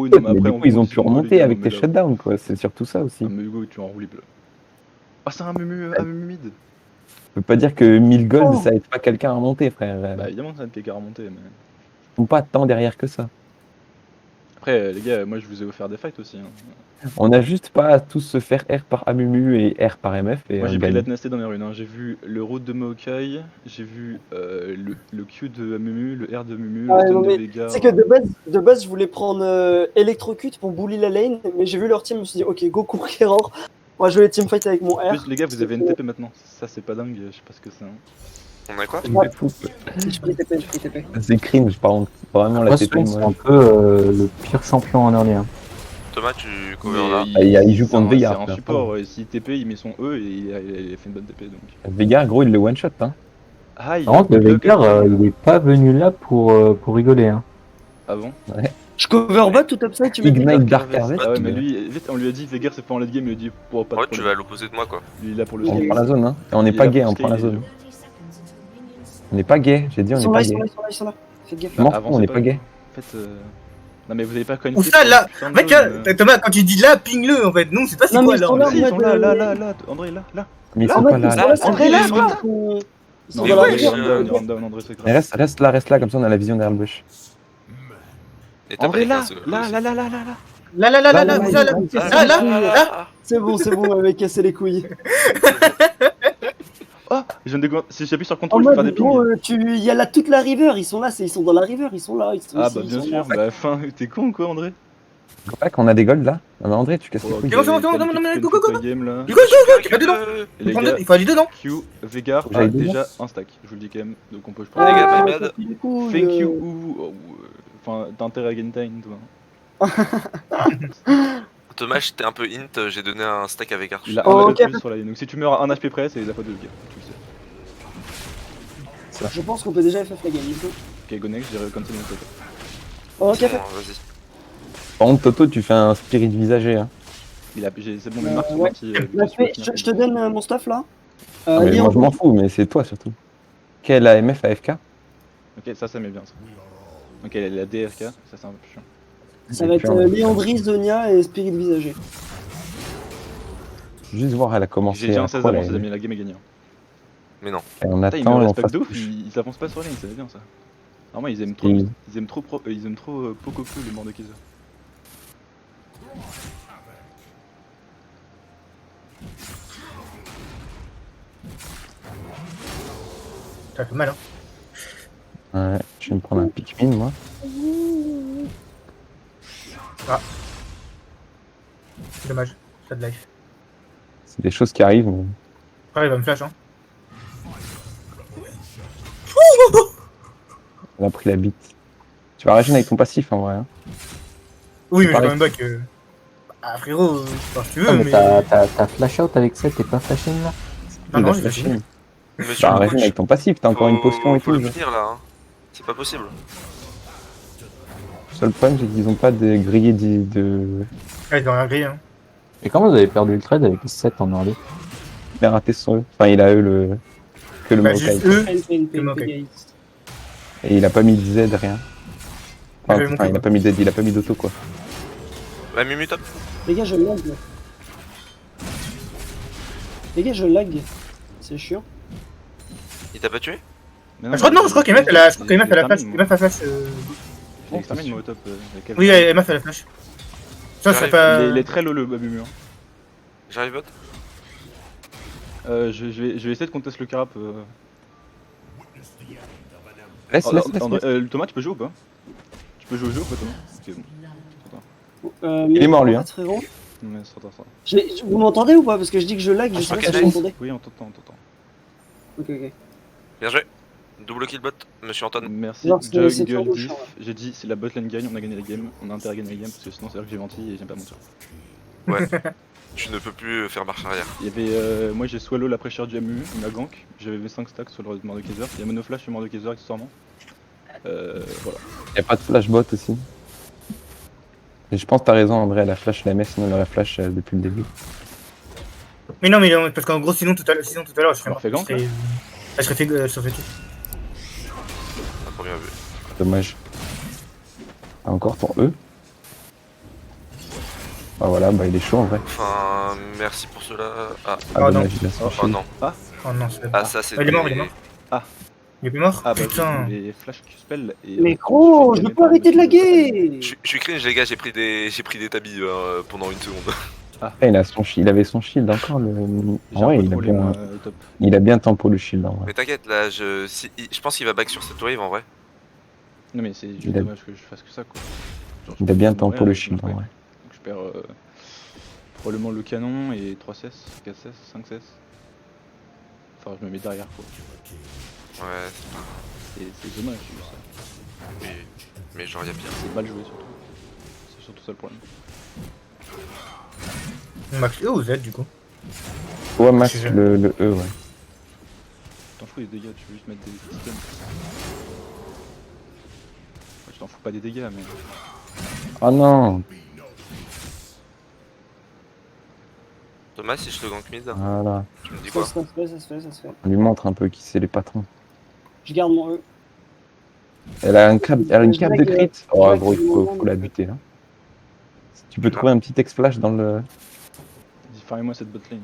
oui, non, mais Mais après, du coup, ils ont pu continue, remonter les gars, avec non, tes mais là- shutdowns, quoi. C'est surtout ça aussi. Ah, mais Hugo, tu es en roue libre. Ah, c'est un Mumu mid. Je peux pas dire que 1000 gold, Oh. ça aide pas quelqu'un à remonter, frère. Bah, évidemment, ça ne fait qu'à remonter, mais. Ils sont pas tant derrière que ça. Après, les gars, moi, je vous ai offert des fights aussi. Hein. On a juste pas à tous se faire R par Amumu et R par MF et Moi, on j'ai pris gagne. la tenacité dans mes runes. Hein. J'ai vu le route de Maokai, j'ai vu le Q de Amumu, le R de Mumu, Ah, le non, stun de mais Vega. c'est que de base, je voulais prendre Electrocute pour bully la lane, mais j'ai vu leur team, je me suis dit, ok, go cours Error. Moi, je vais teamfight avec mon En R. plus, les gars, vous avez une TP maintenant. Ça, c'est pas dingue, je sais pas ce que c'est. Hein. On a quoi? Ouais. C'est fou. Je pris TP, je pris TP. C'est cringe, par contre. Vraiment la Moi, TP, Swing, c'est moi. un peu le pire champion en early. Hein. Thomas, tu cover Mais là. Il joue c'est contre un- Veigar, C'est un frère. support. S'il TP, il met son E et il a fait une bonne TP. Donc. Veigar, gros, il le one-shot, hein. Ah, il Par contre, le Veigar, il est pas venu là pour rigoler. Hein. Ah bon? Je cover bot tout upside, tu me dis. Ignite Dark Harvest. Ah ouais, mais lui, vite, on lui a dit, Veigar, c'est pas en late game, il a dit, pour pas de Ouais, tu problème. vas à l'opposé de moi, quoi. Lui, il est là pour le On scale. prend la zone, hein. Et on n'est Il pas est là gay, pour on prend la scale, zone. On n'est pas gay, j'ai dit on Ils n'est sont là, pas ils sont gay. là, ils sont là, ils sont là. Faites gaffe. Je m'en Bah, fous, on n'est pas gay. En fait, non mais vous avez pas connecté. Ou ça, là, mec, Thomas, quand tu dis là, ping-le en fait. Non, c'est pas c'est Non, quoi mais là. ils sont là, Si, ils sont en mode, là, André, là. Mais ils En sont mode, pas ils là. sont là, André, là, ils sont- ils sont Non, dans la ouais, rivière. je- Rundown, André, c'est grave. Mais reste là, comme ça on a la vision derrière le bush. Et t'as pas André, les là, 15 secondes là. aussi. Là, Là, où ça, là Ah, Là, c'est bon, on m'avait cassé les couilles. Oh, je viens de si j'appuie sur En contrôle, je peux faire des mode, gros, pings. il y a là toute la river, ils sont là, ils sont dans la river, ils sont là. Ils sont Ah ici, bah ils bien sont sûr, là. bah fin, t'es con ou quoi André? Je crois pas qu'on a des golds là. Non mais André, tu casses les Oh, couilles. C'est bon, go, go, go. Game là. Du coup, il y a pas dedans. Et les gars, Il faut aller dedans. Q, Veigar Faut que j'aille a dedans. déjà un stack, je vous le dis quand même, donc on peut je Les gars, Ah, my bad. du coup, Thank you ou. Enfin, t'as intérêt à gain time toi. Thomas, j'étais un peu int, j'ai donné un stack avec Arch. Il a Oh, un ok. HP de plus sur la ligne, donc si tu meurs à 1 HP près, c'est la faute de Veigar, tu le sais. Je pense qu'on peut déjà FF la game, du coup. Ok, go next, j'irai comme ça de mon côté. Oh, ok, Bon, fait. vas-y. Par contre, Toto, tu fais un spirit visagé. Hein. C'est bon, mes marques sont ouais. parties. Bah, je te donne mon stuff là. Ah, mais Léon, moi je m'en fous, mais c'est toi surtout. Quelle AMF AFK? Ok, ça met bien ça. Ok, la DFK, ça c'est un peu chiant. ça va être Léandri, Zonia et Spirit Visagé. Juste voir, elle a commencé. J'ai déjà un à 16 quoi, d'avance, là, les amis, la game est gagnée. Mais non. et on Putain, ils me attend, on respectent fasse de ouf, push. ils s'avancent pas sur la ligne, ça va bien ça. Normalement, ils aiment trop, Et- ils aiment trop Pococo, les morts de Kaiser. Ça fait mal, hein. Ouais, je vais me prendre un Pikmin moi. C'est dommage. Pas de life. C'est des choses qui arrivent. Mais... Après, il va me flash, hein. Elle a pris la bite. Tu vas régénérer avec ton passif en vrai. Hein. Oui, mais j'ai pareil. quand même back. Ah, frérot, si tu veux, Ah, mais mais. t'as flash out avec ça, t'es pas flashing là? Ah Il non, a j'ai flashé. fini. Monsieur Tu vas le régénérer coach, avec ton passif, t'as encore une potion et faut tout. le genre. finir là. Hein. C'est pas possible. Le seul problème, c'est qu'ils ont pas de grillé de. Ouais, dans la grille, hein. Et comment vous avez perdu le trade avec 7 en early? Il a raté son eux. Enfin, il a eu le. Que le Bah, Maokai. juste eux. Ok. Et il a pas mis de Z, rien. Ah, mais Enfin, il a pas mis de Z, il a pas mis d'auto quoi. Ouais, Mumu top. Les gars, je lag. Les gars, je lag. C'est chiant. Il t'a pas tué? Mais Ah, je crois qu'Emma fait la flash. Emma fait la flash. Bon, ça termine moi au top. Oui, Emma fait la flash. Ça serait pas. Il est très low le Babu Mur. J'arrive bot. Je vais essayer de contester le carap. Laisse, laisse, André, laisse. Thomas, tu peux jouer ou pas? Tu peux jouer au jeu ou pas, Thomas? Ok, bon. Il est mort, lui, hein. Frérot. Mais c'est trop tard, ça. Vous m'entendez ou pas? Parce que je dis que je lag, je Ah, sais pas ok, si vous nice. m'entendez. Oui, on t'entend, on t'entend. Ok, ok. Bien joué. Double kill bot, monsieur Anton. Merci, Non, c'est Jungle, toujours Diff. chiant, ouais. J'ai dit, si la botlane gagne, on a gagné la game. On a intérêt à gagner la game parce que sinon, c'est là que j'ai menti et j'aime pas mentir. Ouais. Tu ne peux plus faire marche arrière. Il y avait, moi j'ai swallow la pressure du MU, il m'a gank, j'avais 5 stacks sur le mort de Kaiser, il y a monoflash sur le mort de Kaiser accessoirement. Voilà. Y a pas de flash bot aussi. Et je pense que t'as raison, André, elle a flash la MS, sinon elle aurait flash depuis le début. Mais non, mais parce qu'en gros, sinon tout à l'heure, je serais Alors, fais gank, là. Je serais fait tout. On a pas bien vu. Dommage. Ah, encore ton E. Ah voilà, bah il est chaud en vrai. Enfin, merci pour cela. Ah, Ah, non. dommage, il a son oh shield. non. Oh non, c'est Ah, ça c'est. il est mort, il est mort. Ah. Il est plus mort? Ah bah Putain. j'ai les flash spell et... Mais gros, je peux pas arrêter de laguer. Je suis cringe, les gars, j'ai pris des tabis pendant une seconde. Ah, il avait son shield encore. J'ai Ouais, un peu il a, trollé bien... moi au top. il a bien tempo le shield en vrai. Mais t'inquiète, là, je pense qu'il va back sur cette wave en vrai. Non mais c'est juste Il a- dommage que je fasse que ça quoi. Genre, Il a bien je peux mourir tempo le avec shield mon en spray. vrai. Donc je perds probablement le canon et 3 cess, 4 cess, 5 cess. Enfin je me mets derrière quoi. Ouais, C'est dommage juste ça. oui. Mais genre, y'a pire. C'est mal joué surtout. C'est surtout ça le problème. Max E ou Z du coup? Ouais, Max, Je sais le E, ouais. T'en fous des dégâts, tu veux juste mettre des stuns. Ouais, je t'en fous pas des dégâts mais... Oh non. Thomas, si je te gank mid, Voilà. tu me dis Ça quoi? se fait, ça se fait, ça se fait. On lui montre un peu qui c'est les patrons. Je garde mon E. Elle a une carte de crit. Oh Ouais, gros, il c'est le faut moment, la donc. buter là. Tu peux trouver un petit X-Flash dans le... Farmez-moi cette botlane.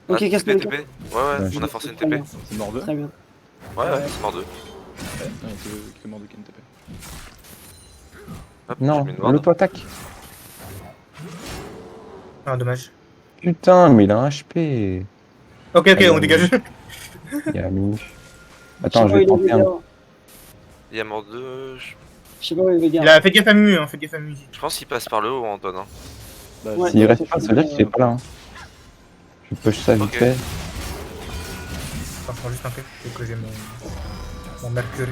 Ok, Ah, casse TP, le TP. Ouais, Ouais. on a forcé une Très TP. bien, C'est mort 2. très bien. Ouais, c'est mort 2. Ouais, non, il que mort de Ken TP. Hop, Non, je mets une ward. l'auto-attaque. Ah, dommage. Putain, mais il a un HP. Ok, Allez, on dégage. Il y a Mimi. Je sais Attends, je pas où vais il est tenter un... Vega. Il y a mort 2. Je sais pas où il est Vega. Il a fait gaffe à Mumu, hein, fait gaffe à Mumu. Je pense qu'il passe par le haut, Antoine. Hein. Bah, Ouais. S'il reste pas, ça veut dire qu'il est pas là. Hein. Je push ça vite Ok. fait. Enfin, juste un peu, c'est que j'ai mon Mercury.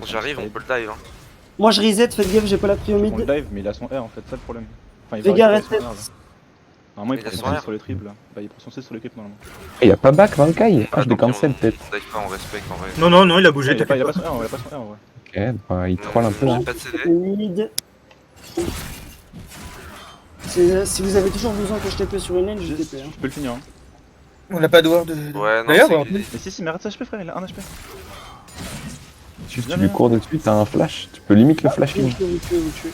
J'arrive, on peut le dive. Hein. Moi je reset, faites gaffe, j'ai pas la prio On le mid. dive, mais il a son R en fait, ça le problème. Enfin, il Vega, va reste. récupérer son R, là. Normalement, il Il a prend son son C R. sur les triples. Là. Bah, il prend son C sur les creeps normalement. Et y a pas back, Maokai. Ah, je l'ai donc, cancel on peut-être. dive pas, on respecte en vrai. Non, il a bougé, Il a pas t'inquiète son pas. R, il a pas son R en vrai. Ok, bah il troll un peu là. J'ai pas de CD. Mid. Si vous avez toujours besoin que je TP sur une lane, je TP. Hein. Je peux le finir. Hein. On n'a pas de ward. Ouais, non, D'ailleurs, c'est bah, qu'il est- Mais si, mais arrête sa HP frère, il a 1 HP. Si tu lui cours dessus, t'as un flash. Tu peux limite le flash. Vous tuez, vous tuez, vous tuez.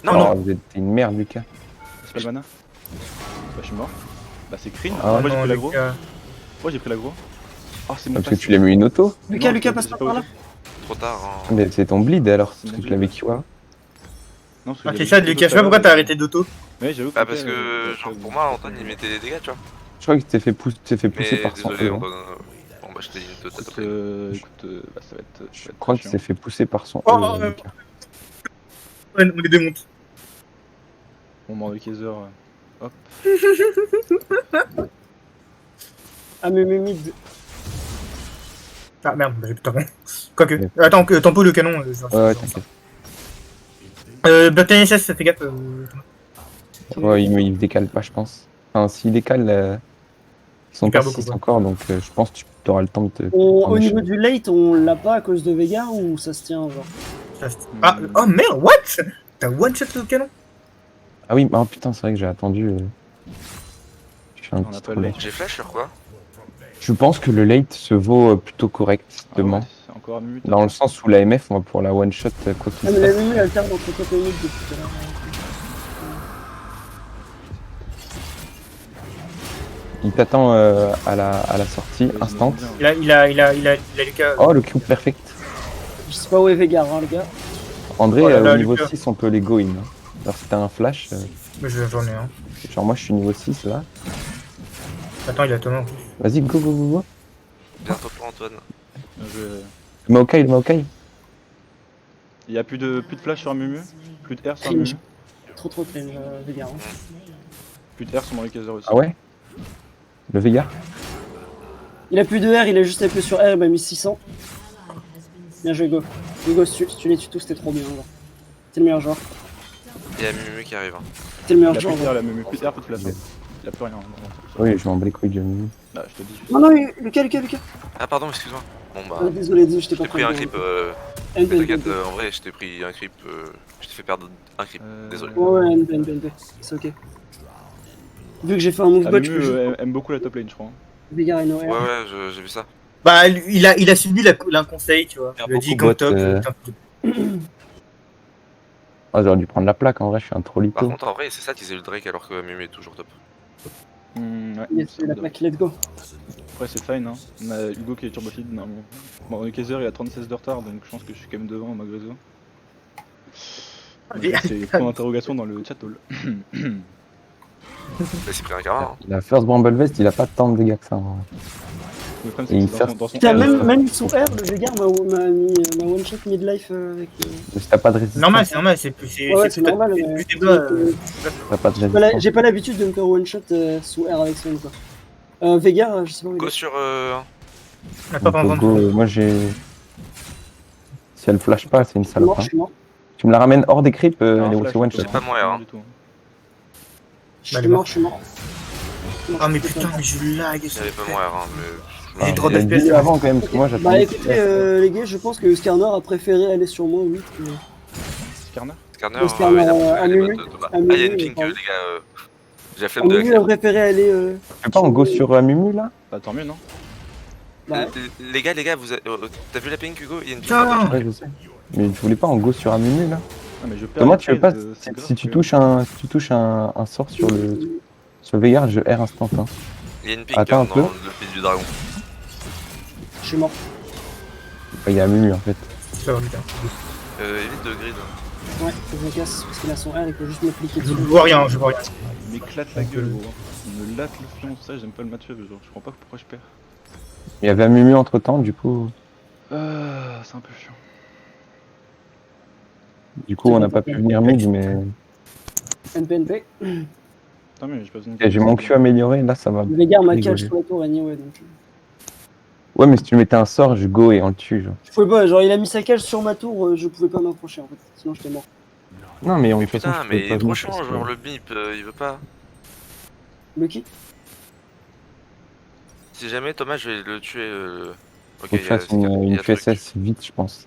Non, Oh, non. vous êtes une merde, Lucas. C'est pas le mana. Bah, je suis mort. Bah, c'est Kryn. Ah ouais. Moi, j'ai non, pris l'agro. Lucas. Moi, j'ai pris l'agro. Oh, c'est mon Parce que pass. tu l'as mis une auto. Lucas, Non, Lucas, j'ai passe pas pas par là. osé. Trop tard. Hein. Mais c'est ton bleed alors. C'est Parce mon que tu l'avais bleed. qui vois. Non, parce que Ah, j'avais c'est ça, fait Lucas, je sais tout pas à pourquoi l'heure, t'as arrêté d'auto. Ouais, j'avoue. Ah, parce que, genre, pour moi, Antoine, il mettait des dégâts, tu vois. Je crois que tu t'es fait, pousser Mais par son désolé, E. hein. Antoine. Bon, bah, je t'ai dit de Écoute, t'appeler. bah, ça va être. Je crois que tu t'es fait pousser par son E. Oh, Lucas. Ouais, on les démonte. Mon mort de Kaiser. Hop. Ah, mais mid. Ah merde, bah, j'ai plus de temps. Quoique. Ouais. Attends, tempo le canon. Ouais, t'inquiète. Button SS, ça fait gaffe. Ouais, il décale pas, je pense. Enfin, s'il décale, ils sont Il pas perd beaucoup, 6 quoi. encore, donc je pense que tu auras le temps de te. Au prendre niveau les du late, on l'a pas à cause de Vega ou ça se tient genre? Ah, oh merde, what? T'as one shot le canon? Ah oui, oh putain, c'est vrai que j'ai attendu. Je fais un On petit a pas troll. le- J'ai flash sur quoi? Je pense que le late se vaut plutôt Ah ouais, correctement. c'est encore un minute. Dans le sens où la MF, on va pour la one shot quoi qu'il Ah, mais se la passe. Mumu alterne entre top et mid depuis tout à l'heure. Il t'attend à la sortie, Ouais, instant. ils nous ont bien. Il a Lucas. Oh, le cube perfect. Je sais pas où est Vega, hein, les gars. André, Oh là là, au niveau Lucas. 6, on peut les go in. Hein. Alors, si t'as un flash, Mais j'en ai un. genre moi je suis niveau 6 là. Attends, il a Thomas en plus. Vas-y, go, go, go, go. Bientôt pour Antoine. Je- Le Maokai, le Maokai. Il y a plus de flash sur un Mumu. Plus de R sur un Cringe. Mumu. Trop cringe, Vega. Hein. Plus de R sur mon Kaiser aussi. Ah ouais. Le Vega. Il a plus de R, il a juste un peu sur R, il m'a mis 600. Bien joué, go. Go, si tu les tues tous, c'était trop bien. Genre. T'es le meilleur joueur. Il y a Mumu qui arrive. Hein. T'es le meilleur Il a joueur. plus de genre. R la Mumu. Plus de R, plus de flash. Il a plus rien. Oui, je m'en bats les couilles de Mimi. Là, je te dis juste. Non, non, Lucas. Ah, pardon, excuse-moi. Bon, bah. Ah, désolé, je t'ai Je pas t'ai pris un creep. Mais t'inquiète, en vrai, je t'ai pris un creep. Je t'ai fait perdre un creep. Désolé. Ouais, NB, c'est ok. Vu que j'ai fait un move Ah, bot, je peux Mumu juste aime beaucoup la top lane, je crois. Vega et no Ouais, R. ouais, j'ai vu ça. Bah, il a subi un conseil, tu vois. Il y a Il a dit beaucoup gang bot, top. Ah, j'aurais dû prendre la plaque, en vrai, je suis un Par trollito. contre, en vrai, c'est ça utiliser le Drake alors que Mumu est toujours top. Ouais, Il c'est a la bon. plaque, let's go. Après, c'est fine, hein. On a Hugo qui est turbo feed normalement. Bon, le Kaiser il a 36 de retard, donc je pense que je suis quand même devant malgré ça. Allez, C'est point d'interrogation dans le chat hall. Mais c'est pris un karma. Hein. La first Bramble Vest, il a pas tant de dégâts que ça. En vrai. Le problème, Et il c'est que fait- dans son Putain, R, même sous R, le Veigar m'a one shot midlife avec. Si t'as pas de résistance, Normal, c'est normal, c'est plus. Ouais, c'est normal, plus mais- des bas. t'as pas de J'ai pas la- résistance. J'ai pas l'habitude de me faire one shot sous R avec Sven quoi. Veigar, je sais pas où il Go est. sur. On n'a pas Donc, besoin de Go, moi j'ai. Si elle flash pas, c'est une Je suis salope. mort, Hein. je suis mort. Tu me la ramènes hors des creeps, il y a un elle est flash, aussi one shot. J'ai pas mon R, hein. du tout. Je suis mort, je suis mort. Ah, mais putain, mais je lag. J'avais pas mon R, hein, mais. J'ai Ah, trop il a d'FPS. dit avant quand même, parce que moi Bah j'attendais. écoutez les gars, je pense que Skarner a préféré aller sur moi, oui. Skarner Scanner, Le Scanner, il a préféré à aller Mumu. bot, Thomas. À Ah, il y a Mumu, une pink, pardon. les gars. J'ai la flemme de Mumu a préféré aller. Tu fais pas en go sur Mumu là? Bah tant mieux, non? Bah, Les gars, vous t'as vu la pink, Hugo? Il y a une pink. Putain. Ouais, je sais. Mais tu voulais pas en go sur un Mumu là? Ah, mais je perds. Thomas, le tu veux pas, trade, c'est grave si tu que- touches un sort sur le Veigar, je R instant. Hein. Il y a une pink Attends un dans peu. le pit du dragon. je suis mort. Il y a un Mumu en fait. C'est pas vrai, putain. Évite de grid. Ouais, faut que je me casse parce qu'il a son R, il peut juste me cliquer Je dessus. vois rien, je vois rien. Il m'éclate la gueule, gros. Il me latte le fion, ça, j'aime pas le match-up, genre, je comprends pas pourquoi je perds. Il y avait un Mumu entre temps, du coup C'est un peu chiant. on n'a pas pu venir mid, mais NPNP. Tant mieux, j'ai pas besoin de. j'ai mon Q amélioré, là ça va. Le Veigar m'a Rigoler. catch sur la tour anyway donc. Ouais, mais si tu mettais un sort, je go et on le tue. Genre. Je pouvais pas, genre il a mis sa cage sur ma tour, je pouvais pas m'approcher en fait, sinon j'étais mort. Non, mais en toute façon, Putain, je pouvais mais pas venir franchement, parce que- genre le bip, il veut pas. Lucky. Si jamais Thomas, je vais le tuer. Ok, Faut que je fasse une truc. QSS vite, je pense.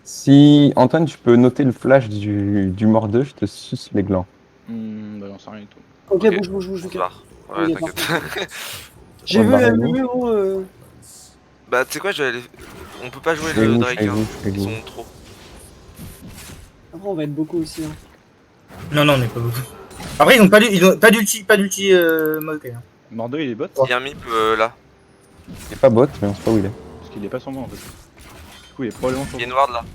Si Antoine, tu peux noter le flash du mort 2, je te suce les glands. Bah, j'en sais rien du tout. Ok, Ok. bouge, On se ok. barre. Ouais, Il est t'inquiète. J'ai On vu va la barrer-nous. numéro. Bah, tu sais quoi, je vais aller. On peut pas jouer Je vais le vous, Drake, je vais hein. vous, je vais Ils vous. sont trop. Après, on va être beaucoup aussi. Hein. Non, on est pas beaucoup. Après, ils ont pas d'ulti, Maokai, hein. Mordo, il est bot? Il y a un mip là. Il est pas bot, mais on sait pas où il est. Parce qu'il est pas sur moi en fait. Du coup, il est probablement sur Il y a moi. une ward là.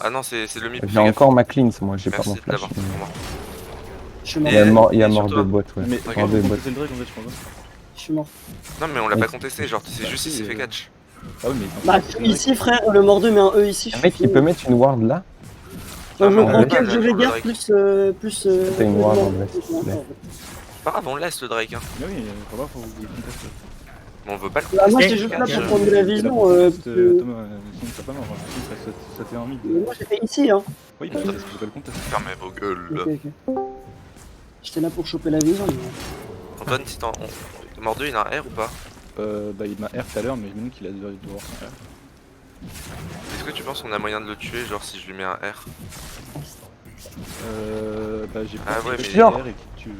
Ah non, c'est le mip. J'ai fais gaffe. encore ma clean, moi, j'ai pas Merci mon de flash. l'avoir. mais- pour moi. Je suis mort. Il y a Et mort sur de toi. bot, ouais. Mais Ok. Mort de on bot. c'est le Drake en fait, je crois pas. Je suis mort. Non, mais on l'a pas Ouais. contesté, genre, c'est juste il s'est fait catch. Ah oui, mais. Bah, ici, frère, le mort 2 met un E ici. Un mec qui peut mettre une ward là. Donc, Ah, en mais cas on je va vais jouer garde Drake. plus. T'as une ward non, en vrai, s'il te plaît. Pas grave, on laisse le Drake, hein. Mais oui, faut voir, faut vous contester. Mais on veut pas le Bah, moi, contester. j'étais juste là catch. pour prendre de la vision. Thomas, que- sinon t'as pas mort. Sinon, ça fait un mid. Mais moi, j'étais ici, hein. Oui, parce que tu peux pas le contester. Fermez vos gueules. Ok. J'étais là pour choper la vision. Mais... Antoine, si t'en. Mort 2, il a un R ou pas? Bah, il m'a R tout à l'heure, mais je me dis qu'il a dû avoir son R. Est-ce que tu penses qu'on a moyen de le tuer, genre si je lui mets un R? Bah, j'ai Ah pas ouais, fait mais- R et qui tue.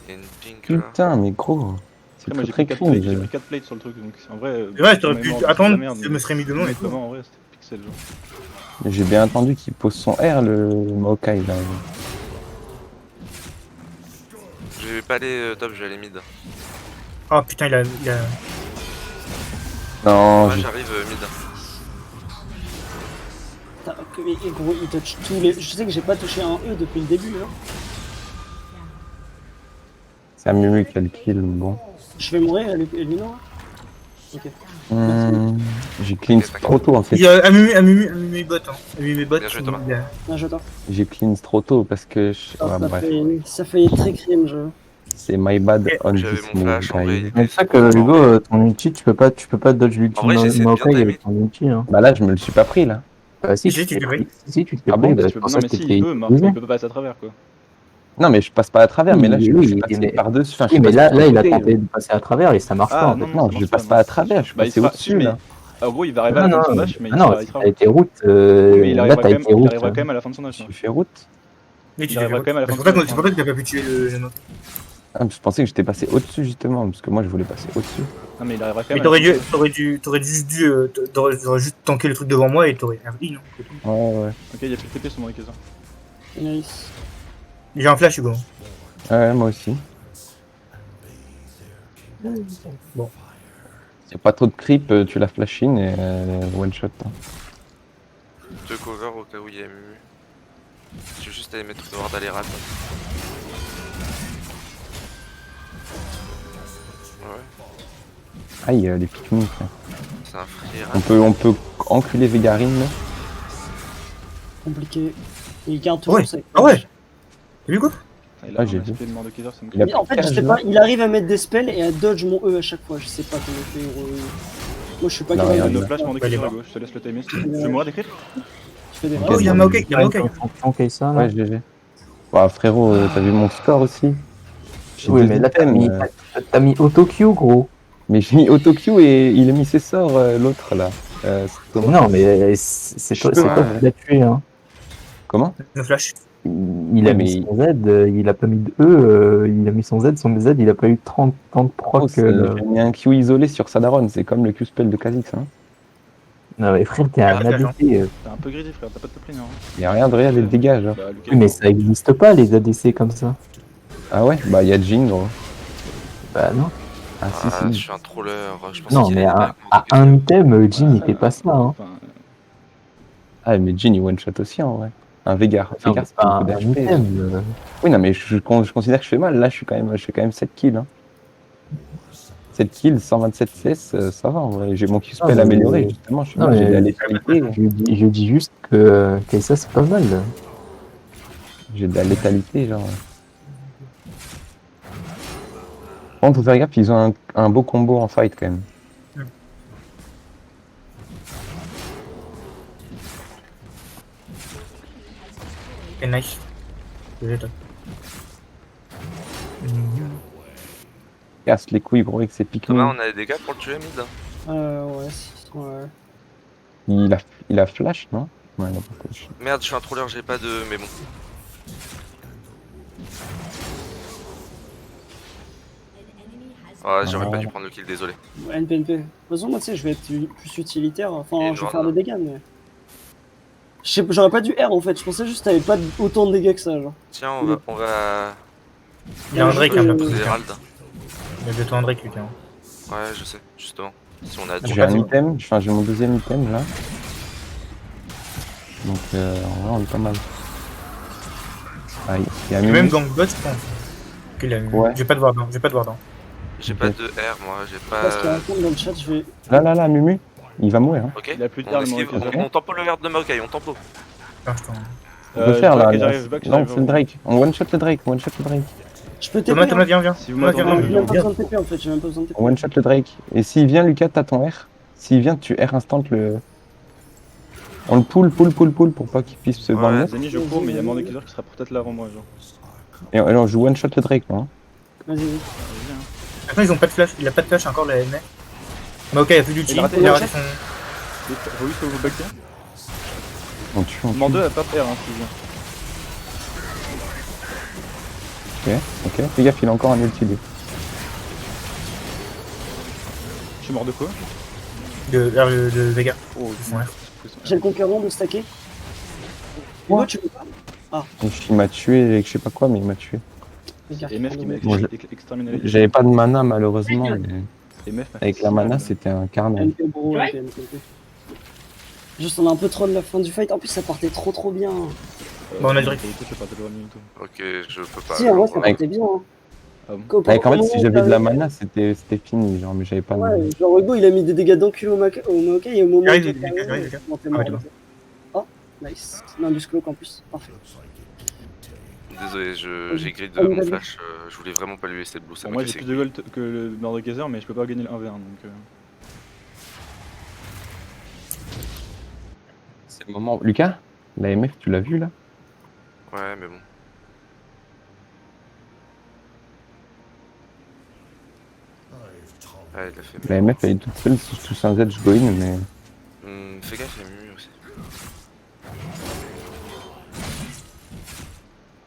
Il y a une pink là. Putain, mais gros. C'est Après, moi, j'ai très pris 4 cringe. plates, j'ai pris 4 plates sur le truc, donc en vrai. C'est vrai, t'aurais on est pu mort de attendre, la merde, je me serais mis devant mais et tout. comment en vrai, c'était pixel genre. J'ai bien entendu qu'il pose son R, le Maokai là. Je vais pas aller top, je vais aller mid. Oh putain, il a. Non, Moi j'ai- j'arrive mid. Putain, mais gros, il touch tous les. Je sais que j'ai pas touché un E depuis le début, hein. c'est un Mumu qui a le kill, bon. Je vais mourir, Elvino là. Ok. J'ai clean trop tôt en fait. Il y a un Mumu bot, hein. Un Mumu bot. Bien joué, Thomas. il a- Non, j'attends. J'ai clean trop tôt parce que. Ouais, bref, Ça fait très cringe. c'est my bad on J'avais this mon move, flash, en vrai, guys. il était- Mais c'est ça que Hugo, ton ulti, tu peux pas dodge l'ulti En vrai, j'essaie de bien Maokai timer. avec ton ulti. Hein. Bah là, je me le suis pas pris là. Bah si, Si, tu l'as pris. Si, tu t'es Ah bon, pris, bah, bah, Tu c'est peux- pour Non, ça mais que si, t'étais il peut, Marc, utilisé. il peut pas passer à travers quoi. Non, mais je passe pas à travers, mais là, je Oui, suis oui, passé mais- par-dessus. Enfin, je Oui, suis mais passé là, il a côté. tenté de passer à travers et ça marche Ah, pas. En non, fait. Non, ça je marche passe pas, pas à travers, je suis Bah, il passé sera- au-dessus mais- là. En gros, il va arriver à Non, la fin de non, son dash, mais ah il non, sera- il si sera. t'as été route. Oui, mais il Là, arrivera t'as quand même, été route. il arrivera quand même à la fin de son dash. J'ai fait route. Mais tu Il l'as arrivera quand même à la fin C'est pour ça de que son c'est pour ça que t'as pas pu tuer le jeune homme. Ah, je pensais que j'étais passé au-dessus justement, parce que moi je voulais passer au-dessus. Non, mais il arrivera quand Mais même. t'aurais juste tanké le truc devant moi et t'aurais RI, non? Ouais, ouais. Ok, il y a plus de TP sur mon Kaiser. Nice. J'ai un flash, Hugo. Ouais, moi aussi. Bon. S'il n'y a pas trop de creep, tu la flash in et one shot. Hein. Deux cover au cas où il y a MU. Je vais juste aller mettre dehors d'aller rat. Ouais, Aïe, les pique-me, frère. c'est un frère. On peut enculer Végarine là. Compliqué. Il garde toujours Ouais. sa. Ah ouais. T'as vu quoi? Il a Ah, un j'ai SP vu. de mort de Kaiser, ça me Il a Mais en fait, je sais pas, il arrive à mettre des spells et à dodge mon E à chaque fois. Je sais pas comment il fait. Moi, je suis pas Non, Il y a capable de no flash, faire. mort de Bah, il est Kaiser à mort. gauche, je te laisse le timer. Je vais mourir d'écrire. Je fais des Ok, Oh, il y a bon. Maokai, il y a Maokai. Ok, ça là. Ouais, GG. Bah, frérot, t'as vu mon score aussi? J'ai Oui, deux mais là, t'as items, mis, t'as mis auto-Q, gros. Mais j'ai mis autocue et il a mis ses sorts, l'autre là. C'est Thomas. Non, mais c'est toi Je- qui l'as tué, hein. Comment? Le flash. Il Ouais, a mis mais- son Z, il a pas mis de il a mis son Z, son Z, il a pas eu 30 de proc. Oh, j'ai mis un Q isolé sur Sadaron, c'est comme le Q spell de Kha'Zix. Hein. Non, mais frère, t'es un Ah, flash, ADC. T'es un peu greedy, frère, t'as pas de top lane. Hein. Y a rien de réel et de dégage. Hein. Bah, Lucas, Oui, mais ça existe pas, les ADC comme ça. Ah ouais? Bah, y a Jhin, gros. Bah non. Ah, Ah, je si. suis un troller. Je pensais Non, qu'il mais allait à back, un item, Jhin, il fait pas ça, hein. Enfin, Ah, mais Jhin, il one shot aussi en vrai. Un Végar. Non, Végar, mais c'est pas beaucoup un d'HP. item. Oui, non, mais je considère que je fais mal. Là, je fais quand même 7 kills. Hein. 7 kills, 127 CS, ça va en vrai. J'ai mon Q spell mais- amélioré, justement. Je suis Non, mal, j'ai de la mais- létalité. Je dis juste que ça, c'est pas mal. J'ai de la létalité, genre. Bon, faut faire gaffe, ils ont un beau combo en fight quand même. C'est nice. C'est top. Casse les couilles, gros, avec ses piques. Thomas, on a des dégâts pour le tuer mid. Ouais, ouais. Il a flash, non? Ouais, il a pas flash. Merde, je suis un troller, j'ai pas de. Mais bon. Ah, j'aurais pas dû prendre le kill, désolé. NPNP. De toute façon, moi, tu sais, je vais être plus utilitaire. Enfin, Et je vais noir, faire là. des dégâts, mais. J'aurais pas dû R en fait. Je pensais juste que t'avais pas autant de dégâts que ça, genre. Tiens, on va. Il y a un Drake, Je- hein, Je vais bientôt. poser Herald. Il y a bientôt un Drake, Lucas. Ouais, je sais, justement. Si on a J'ai pas un de- item, enfin j'ai mon deuxième item là. Donc en vrai on est pas mal. Ah, il y a J'ai Mimi. même gang bot, je pense. Qu'il a mis. Ouais. J'ai pas de Wardan, j'ai pas de Wardan. J'ai Ok. pas de R, moi, j'ai Parce qu'il y a un pas. compte dans le chat, je vais. Là, Mumu, il va mourir. Hein. Ok. il a plus de On R, le esquive, mort de Kaiser. on tempo le Ward de Maokai, on tempo. Ah, putain. On peut faire là. J'arrive back, Non, j'arrive. c'est le Drake. On one shot le Drake, on one shot le Drake. Je peux Thomas, TP. Thomas, Hein. viens. Si vous Thomas, m'attendez, J'ai je même pas viens. besoin de TP en fait, j'ai même pas besoin de TP. On one shot le Drake. Et s'il vient, Lucas, t'as ton R. S'il vient, tu R instant le. On le pull pour pas qu'il puisse se Ouais. bander. Zeni, je cours, mais il y a mort de Kaiser qui sera peut-être là avant moi, genre. Et on joue one shot le Drake, non? Vas-y, vas-y. Vas-y, hein. Après, ils ont pas de flash, il a pas de flash encore, le NR. Maokai, il a plus d'ulti, Il a raté il a le raté flash. son. Faut juste que vous bugger. On tue, on Mort tue. 2 a pas de R, hein, s'il vient. Ok. Fais gaffe, il a encore un ulti lui. Je suis mort de quoi? De Vega. Oh, Ouais. J'ai le conquérant de stacker. Quoi Hugo, tu peux pas. Il m'a tué avec je sais pas quoi, mais il m'a tué. Regarde, Et MF qui m'a Bon, exterminé les J'avais pas de mana malheureusement, mais Et MF m'a fait avec la si mana mal. c'était un carnage. MP bro, MP. Juste, on a un peu trop de la fin du fight. En plus, ça partait trop bien. Bon, on a direct. Je sais pas, t'as le droit de minute. Ok, je peux pas. Si, en vrai, ça Ouais. partait bien. Hein. Ah bon. Avec en fait, si j'avais de la mana mana, c'était fini, genre, mais j'avais pas de mana. Ouais, genre Hugo il a mis des dégâts d'enculé au Maokai et au moment où J'arrive, il Lucas, j'arrive, Lucas. Oh, nice. Non, du cloak en plus. Parfait. Désolé, j'ai grid Ah, mon vas-y. flash. Je voulais vraiment pas lui laisser le blue, ça Bon, m'a moi j'ai cassé. plus de gold que le mort de Kaiser, mais je peux pas gagner le 1v1 donc. C'est le moment. Lucas, la MF, tu l'as vu là? Ouais, mais bon. Ouais, il a fait. La MF elle est toute seule, si je touche un Z, je go in, mais. Fais gaffe, il y a Mumu aussi.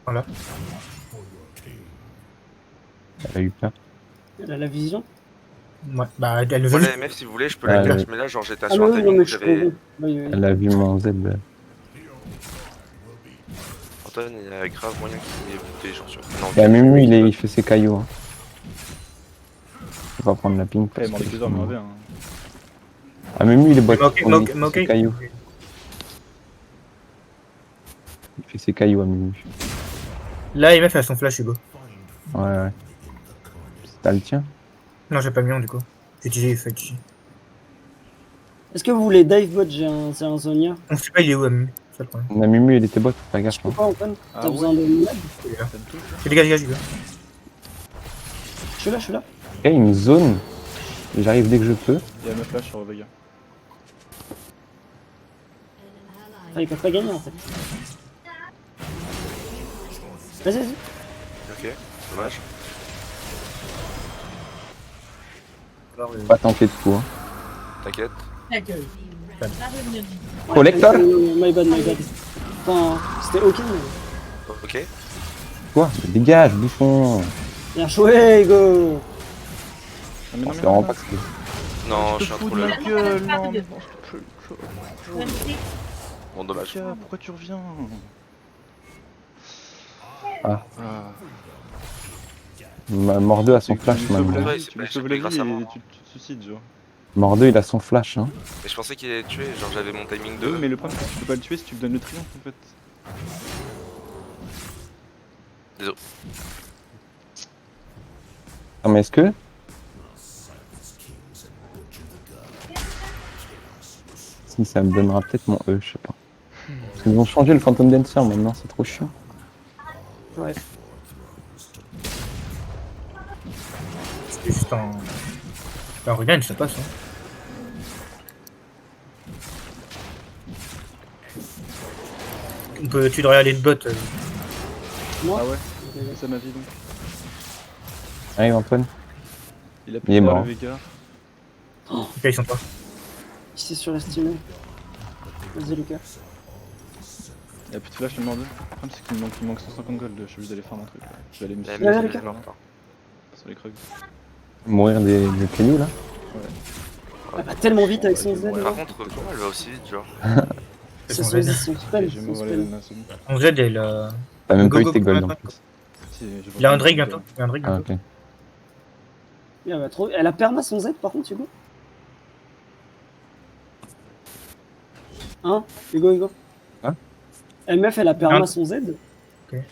Voilà. Elle a eu peur. Elle a la vision. Ouais, bah, elle le Moi, veut. la MF, si vous voulez, je peux Ah, la catch, ouais. mais là, genre, j'étais Ah sur un non, non, timing mais où je j'avais. comprends. Oui, oui. Elle a vu mon Z. Antoine, il y a grave moyen qu'il ait buté, genre sur. Non, Bah, Mumu, il fait ses cailloux. Hein. Faut pas prendre la ping. Après, parce mort de que- Kaiser, mais en vrai, hein. Ah, Mumu, il est boîte. Ok. Ses cailloux. Il fait ses cailloux à Mumu. Là, MF a son flash, Hugo. Ouais. T'as le tien? Non, j'ai pas mis du coup. J'ai utilisé fait GG. Est-ce que vous voulez dive bot? J'ai un Zonia. On sait pas, il est où, Amu. C'est ça le problème. On a Mumu, il était bot, fais Je gaffe. peux Hein. pas, Antoine. Ah T'as ouais. besoin de mod? Ça me touche. Dégage, Hugo. Je suis là, je suis là. Eh, il me zone. J'arrive dès que je peux. Il y a ma flash sur Vega. Ah, ils peuvent pas gagner en fait. Vas-y, vas-y. Ok, dommage. Pas tenter de coup. Hein. T'inquiète. Collector? My bad, my bad. Enfin, c'était ok, mais. Ok. Quoi? Dégage, bouffon. Bien joué, go! Ah, mais non, C'est mais vraiment non, pas ce que. Non, je je suis te un fous trop de là. ma gueule, non, mais Bon, dommage. Mika, pourquoi tu reviens? Ah. Ah. Mordeux a son Tu flash lui sauves maintenant. la Ouais, vie, c'est tu pas lui sauves échappé la grâce vie à moi. et tu te suicides, genre. Mordeux, il a son flash. Hein. Mais je pensais qu'il allait tuer, genre j'avais mon timing de. Oui, mais le problème c'est que tu peux pas le tuer si tu lui donnes le triomphe en fait. Ah, mais est-ce que. Si, ça me donnera peut-être mon E, je sais pas. Parce qu'ils ont changé le Phantom Dancer maintenant, c'est trop chiant. Ouais. C'est juste un. Un regain, ça passe. Hein. Tu devrais aller de bot. Moi? Ah ouais, c'est ma vie donc. Allez, Antoine. Il a Il est pu faire mort. le Vega. Ok, ils sont pas. Il s'est surestimé. Vas-y, Lucas. Il a plus de flash le mort 2. Le problème c'est qu'il me manque 150 gold, je suis obligé d'aller faire un truc là. Je vais aller me La filer Ouais, MF Lucas. est morte. Hein. sur les krugs. Mourir des cailloux là. Elle va tellement vite avec son Z. Ouais, là. Par contre, comment elle va aussi vite, genre? C'est Son son Z. Z, son Ok, spell. je vais Son m'envoler spell. la c'est bon. On Z, il a. T'as même Go, pas eu go, tes go, gold go, en go. plus. Si, je vois Il a pas un Drake le bientôt. Il a un Drake Ah, bientôt. ok. Elle va trop. Elle a perma son Z par contre, Hugo. Hein? Hugo. Hein? MF, elle a perma Hein? son Z. Fais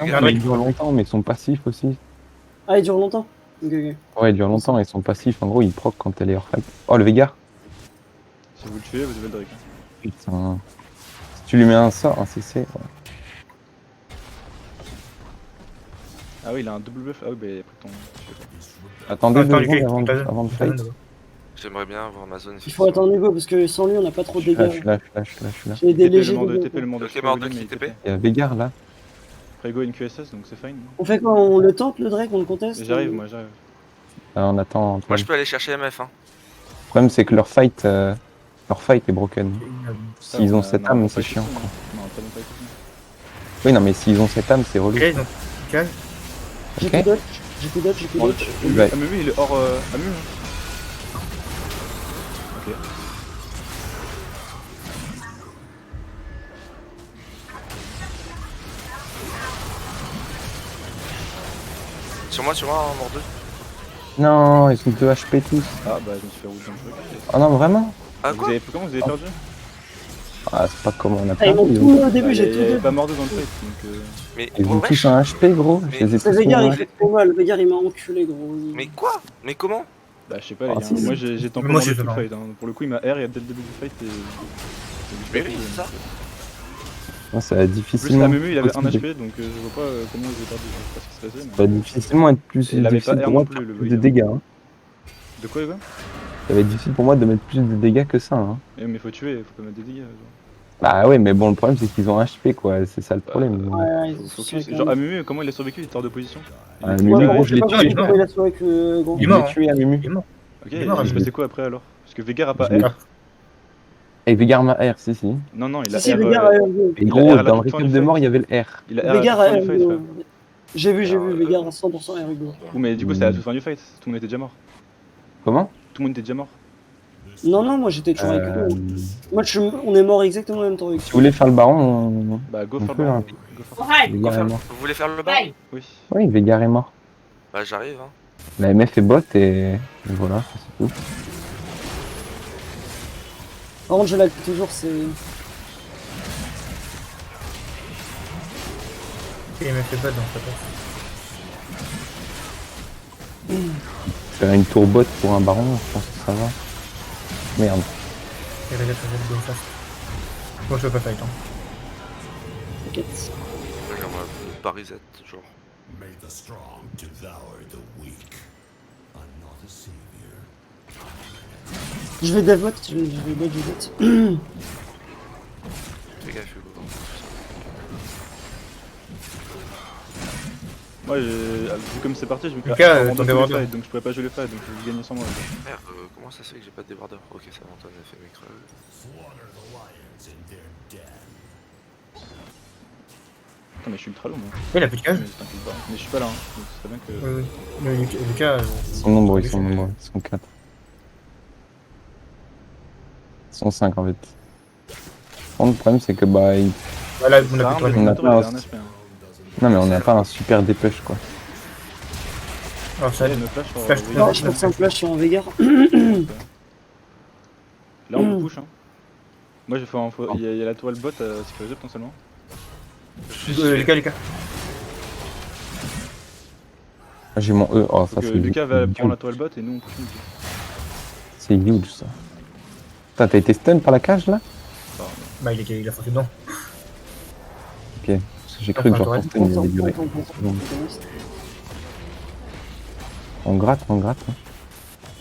Ah, gaffe. mais il dure longtemps, mais son passif aussi. Ah, il dure longtemps. Ok, ok. Ouais, il dure longtemps et son passif, en gros, il proc quand elle est hors fight. Oh, le Vega. Si vous le tuez, vous avez le Drake. Hein. Putain. Si tu lui mets un sort, un CC. Ouais. Ah oui, il a un double buff. Ah oui, bah après ton. Attendez Attends, 2 Lucas, secondes il avant de faut fight. J'aimerais bien avoir ma zone. Il faut attendre Hugo parce que sans lui, on n'a pas trop de Je suis là, je dégâts. suis là, je suis là, je suis là. J'ai des TP le légers mort 2, dégâts. TP le mort 2. Ok, mort 2 qui TP. Il y a Vegar là. Après go une QSS donc c'est fine. On fait quoi? On le tente le Drake? On le conteste? J'arrive, moi j'arrive. On attend. Moi Antoine. je peux aller chercher MF, hein. Le problème, c'est que leur fight est broken. S'ils Ah, ont cette non, âme, pas c'est ici, chiant. non. Quoi. Non, pas non, pas ici. Oui, non, mais s'ils ont cette âme, c'est relou. Ok, donc. Calme. J'ai Ok. plus dodge, j'ai plus dodge, j'ai plus Bon, dodge. Ouais. Ah mais lui il est hors Amu. Hein. Ok. Sur moi, mort 2. Non, ils sont 2 HP tous. Ah bah je me suis fait rouler dans le truc. Oh non, vraiment? Ah Vous quoi? avez comment vous avez perdu? Ah, c'est pas comment on a Ah, ils m'ont perdu. tout au début, Bah, j'ai il y tout avait dodge. pas mort dans le fight donc Mais Ils ont wesh. tous un HP, gros. Mais- Je les ai C'est tous Vegar, mis il en- fait trop mal. Vegar, il m'a enculé, gros. Mais quoi? Mais comment? bah je sais pas les Ah, gars. si, si. Moi j'ai tant Mais moi, commandé j'ai tout le fait fight. Hein. Pour le coup il m'a R et dès le début du fight et. Mais oui, c'est ça. Ouais, ça va En plus difficilement. Amumu il avait 1 possible. HP donc je vois pas comment ils ont perdu. Je sais pas ce qui se passait. Ça va difficilement être plus Il avait difficile pas R pour moi non de plus, faire le plus de Vegar. dégâts. Hein. De quoi Hugo? Ça va être difficile pour moi de mettre plus de dégâts que ça. Hein. Mais faut tuer, faut pas mettre des dégâts. Genre. Bah ouais, mais bon, le problème c'est qu'ils ont un HP, quoi. C'est ça le problème. Ouais, Faut ils sont focus. sur Genre Amumu comment il a survécu? Il était hors de position. Ah, Il Mumu, Ouais, gros, je je sais l'ai pas tué. comment il a sauvé que gros. Il est Je mort, l'ai hein. tué à Mumu. Il est mort. Ok, Il est mort, il se Amumu. passait quoi après alors? Parce que Vegar a pas Je l'ai- R. Et Vegar m'a R, si, si. Non, non, il a Si, si, R. Vegar a Hugo. Et Il a gros, R à la dans le toute fin récap du de fight. mort, il y avait le R. Il a R à Vegar la a toute fin du fight, Hugo. frère. J'ai vu, Alors, Veigar à 100% et Hugo. Ouh, mais du coup, c'était à la toute fin du fight. Tout le monde était déjà mort. Comment? Tout le monde était déjà mort. Non, moi j'étais toujours avec Euh, eux. Moi, on est mort exactement en même temps avec Si vous voulez faire le baron, on... Bah, go On for peut, it. hein. Go for it. Veigar est mort. Vous voulez faire le baron? Oui. Oui, Veigar est mort. Bah j'arrive hein. La MF est bot et voilà, c'est tout. Par contre, je lag toujours, c'est. Il me fait pas dans sa passe. Faire une tour bot pour un baron, je pense que ça va. Merde. Et regarde, go fast. Moi je peux pas fight. Hein. T'inquiète. J'aimerais parisette genre. May the strong devour the weak. I'm not a savior. Je vais dev bot, je vais bot du bot. Fais gaffe Hugo. Moi, vu comme c'est parti, je me Lucas, vraiment ton tous les débardeur. fights, donc je pouvais pas jouer les fights, donc je gagnais sans moi. Merde, comment ça se fait que j'ai pas de débardeur? Ok, ça va, Antoine a fait mes creux. Slaughter the lions in their den. Attends, mais je suis ultra low, moi. Il a plus de cage. Mais t'inquiète pas. Mais je suis pas là, hein. Donc ce serait bien que. Oui. Mais Lucas, Ils sont nombreux, ils sont 4. Ils sont 5 en fait. Le problème c'est que bah... voilà, on Ça a arme, plus le de on a Minato, pas il a un- un HP, hein. Non mais on n'a pas un super dépêche quoi. Alors ça, Ouais, une flash sur Flash, Veigar. Non, je pense un flash sur un Veigar. Là, on me push, hein. Moi, j'ai fait un faux. Il y a la toile bot à sécuriser potentiellement. Lucas. Ah, j'ai mon E, oh ça Donc, c'est Lucas va huge. prendre la toile bot et nous on push mid. C'est huge ça. Putain, t'as été stun par la cage là? Bah il a foncé dedans. Ok, parce que j'ai cru que genre ton stun il avait duré. On gratte, on gratte. Hein.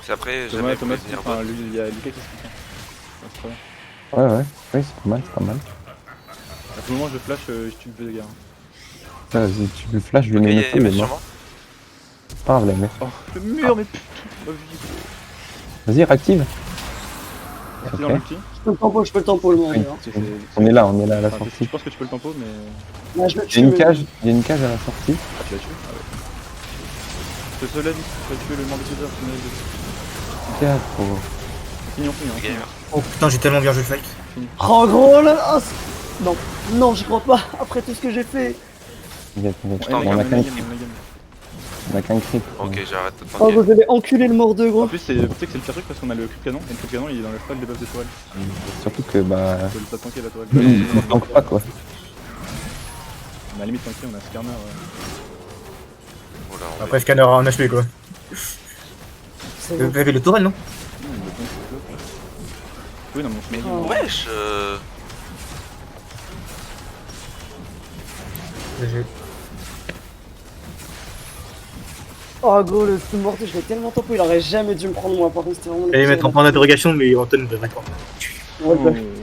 C'est après, Thomas, jamais Thomas, venir enfin, bot. lui, il y a Lucas qui se pique. Ouais, c'est très bien. Ouais, oui c'est pas mal, c'est pas mal. À tout moment, je flash, je tue le Veigar. Vas-y, tu le flash, je vais Ok, le il y a mettre, mais MF mort. sûrement. Pas grave, la MF. Oh, le mur, mais putain, ma vie. Vas-y, réactive. Parti dans Ok. l'ulti. Je peux le tempo le moment. Oui. hein. On est là à la Enfin, je sortie. pense que tu peux le tempo, mais. Là, je le Il y a tue. une cage, il y a une cage à la sortie. Ah, tu l'as tué? Ah ouais. Je te lève, tu vas tuer le mort de Kaiser, tu mérites de. Cage, pour... Fini, Gamer. Oh putain, j'ai tellement bien joué le fight. Oh gros là là. Non, j'y crois pas. Après tout ce que j'ai fait. T'inquiète. Putain, On a qu'un game, crit. on a game. On a qu'un crit. Ok, j'arrête de Oh, tanker. vous allez enculer le mort de En gros. plus, tu sais que c'est le pire truc parce qu'on a le cube canon, et le cube canon il enlève pas le debuff de toile. Surtout que bah... Tu peux pas tanker la toile. On tank pas quoi. On a limite tanké, on a scanner. Voilà, on Après scanner en HP quoi. C'est Vous bon. avez le tourelle non? Oui, non, mais on se met. Oh. Wesh Oh gros, le full mortel, je l'ai tellement tempo, il aurait jamais dû me prendre moi. Par contre, c'était vraiment. J'allais mettre en point d'interrogation, mais Anton devrait pas. Ouais, bah, Oh.